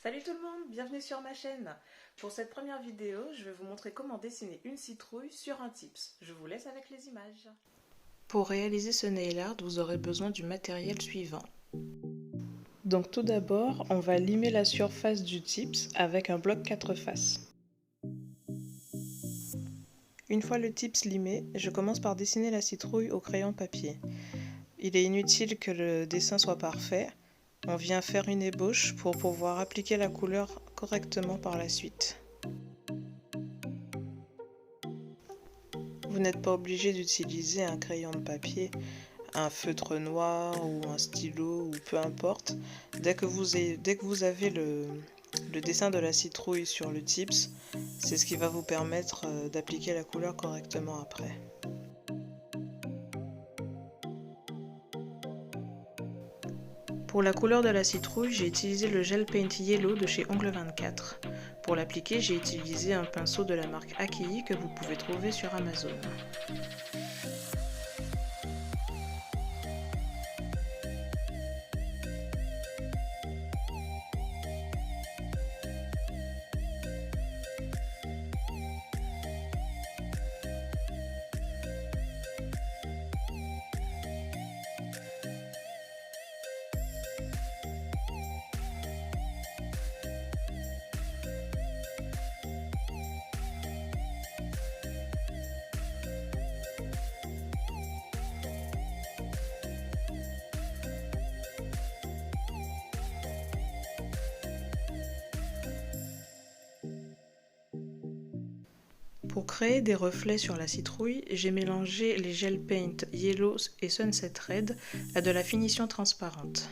Salut tout le monde, bienvenue sur ma chaîne. Pour cette première vidéo, je vais vous montrer comment dessiner une citrouille sur un tips. Je vous laisse avec les images. Pour réaliser ce nail art, vous aurez besoin du matériel suivant. Donc tout d'abord, on va limer la surface du tips avec un bloc 4 faces. Une fois le tips limé, je commence par dessiner la citrouille au crayon papier. Il est inutile que le dessin soit parfait. On vient faire une ébauche pour pouvoir appliquer la couleur correctement par la suite. Vous n'êtes pas obligé d'utiliser un crayon de papier, un feutre noir ou un stylo ou peu importe. Dès que vous avez le dessin de la citrouille sur le tips, c'est ce qui va vous permettre d'appliquer la couleur correctement après. Pour la couleur de la citrouille, j'ai utilisé le gel paint yellow de chez Ongle 24. Pour l'appliquer, j'ai utilisé un pinceau de la marque Akii que vous pouvez trouver sur Amazon. Pour créer des reflets sur la citrouille, j'ai mélangé les gel paint Yellow et Sunset Red à de la finition transparente.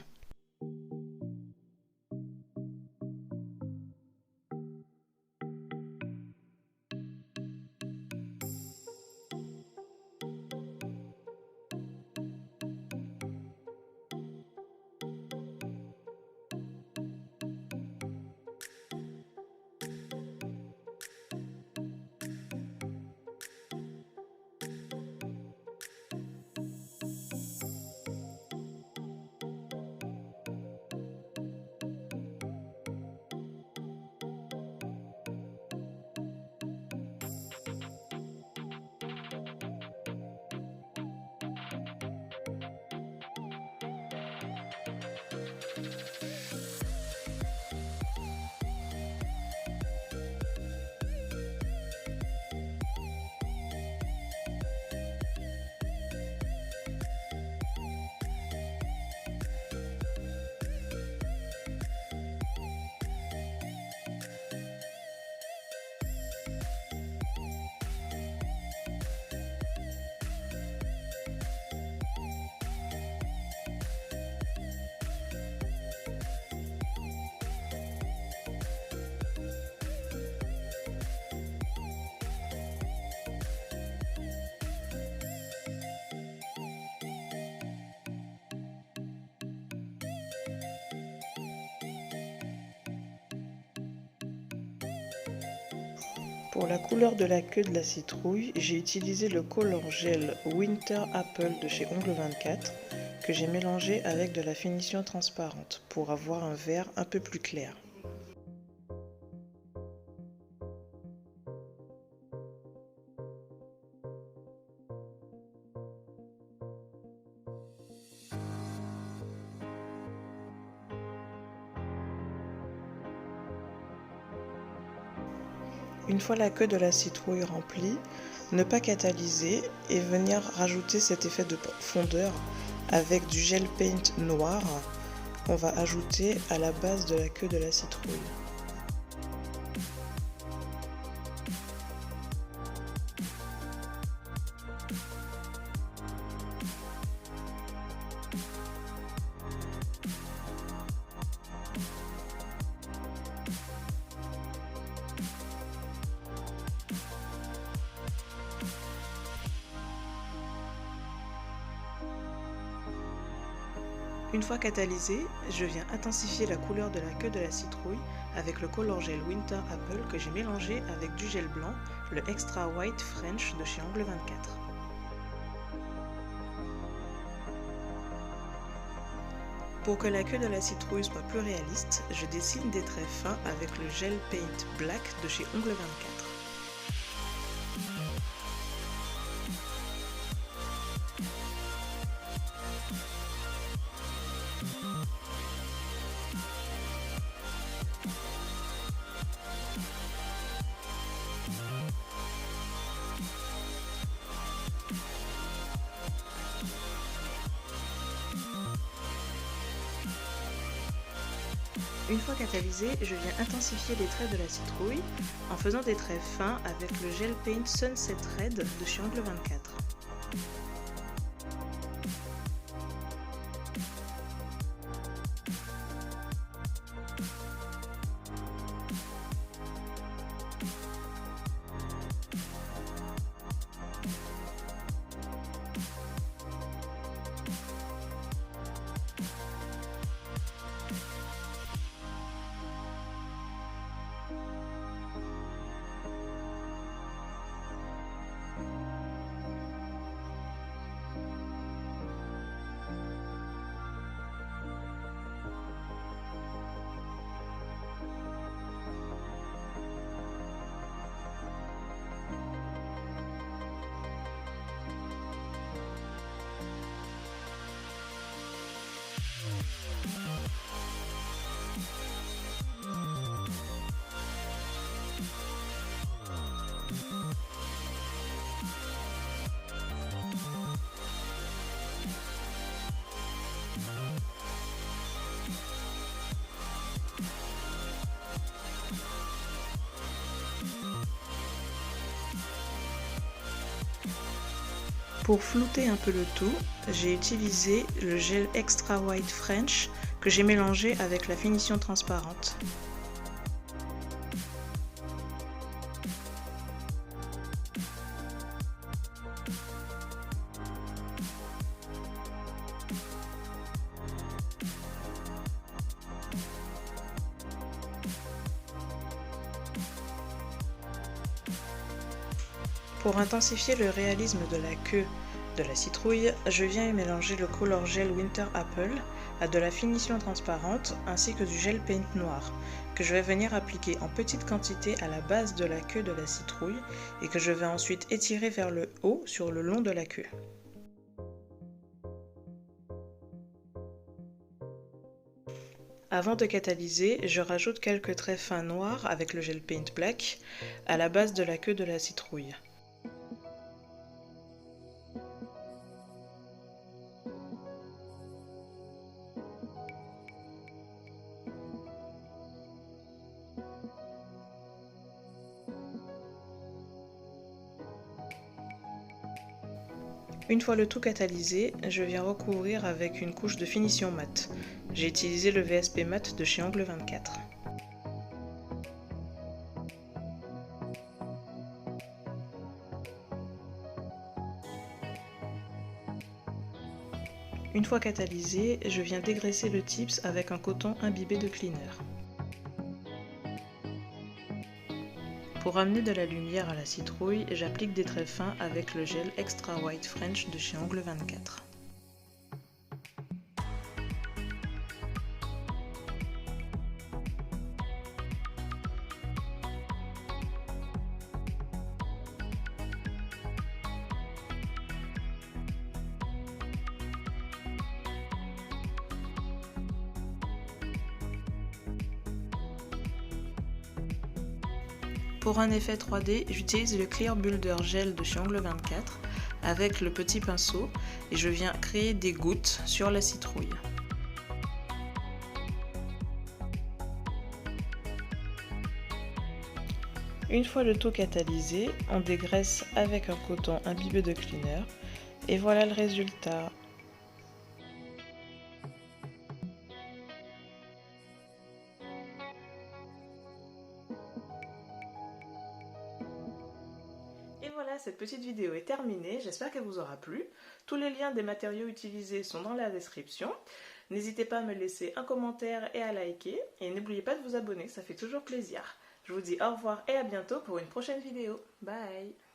Pour la couleur de la queue de la citrouille, j'ai utilisé le color gel Winter Apple de chez Ongle 24 que j'ai mélangé avec de la finition transparente pour avoir un vert un peu plus clair. Une fois la queue de la citrouille remplie, ne pas catalyser et venir rajouter cet effet de profondeur avec du gel paint noir qu'on va ajouter à la base de la queue de la citrouille. Une fois catalysé, je viens intensifier la couleur de la queue de la citrouille avec le color gel Winter Apple que j'ai mélangé avec du gel blanc, le Extra White French de chez Ongle 24. Pour que la queue de la citrouille soit plus réaliste, je dessine des traits fins avec le gel Paint Black de chez Ongle 24. Une fois catalysé, je viens intensifier les traits de la citrouille en faisant des traits fins avec le gel Paint Sunset Red de chez Ongle 24. Pour flouter un peu le tout, j'ai utilisé le gel Extra White French que j'ai mélangé avec la finition transparente. Pour intensifier le réalisme de la queue de la citrouille, je viens y mélanger le Color Gel Winter Apple à de la finition transparente ainsi que du gel paint noir que je vais venir appliquer en petite quantité à la base de la queue de la citrouille et que je vais ensuite étirer vers le haut sur le long de la queue. Avant de catalyser, je rajoute quelques traits fins noirs avec le gel Paint Black à la base de la queue de la citrouille. Une fois le tout catalysé, je viens recouvrir avec une couche de finition mat. J'ai utilisé le VSP mat de chez Ongle 24. Une fois catalysé, je viens dégraisser le tips avec un coton imbibé de cleaner. Pour amener de la lumière à la citrouille, j'applique des traits fins avec le gel Extra White French de chez Ongle 24. Pour un effet 3D, j'utilise le Clear Builder Gel de chez Ongle 24 avec le petit pinceau et je viens créer des gouttes sur la citrouille. Une fois le tout catalysé, on dégraisse avec un coton imbibé de cleaner et voilà le résultat. Et voilà, cette petite vidéo est terminée, j'espère qu'elle vous aura plu. Tous les liens des matériaux utilisés sont dans la description. N'hésitez pas à me laisser un commentaire et à liker. Et n'oubliez pas de vous abonner, ça fait toujours plaisir. Je vous dis au revoir et à bientôt pour une prochaine vidéo. Bye!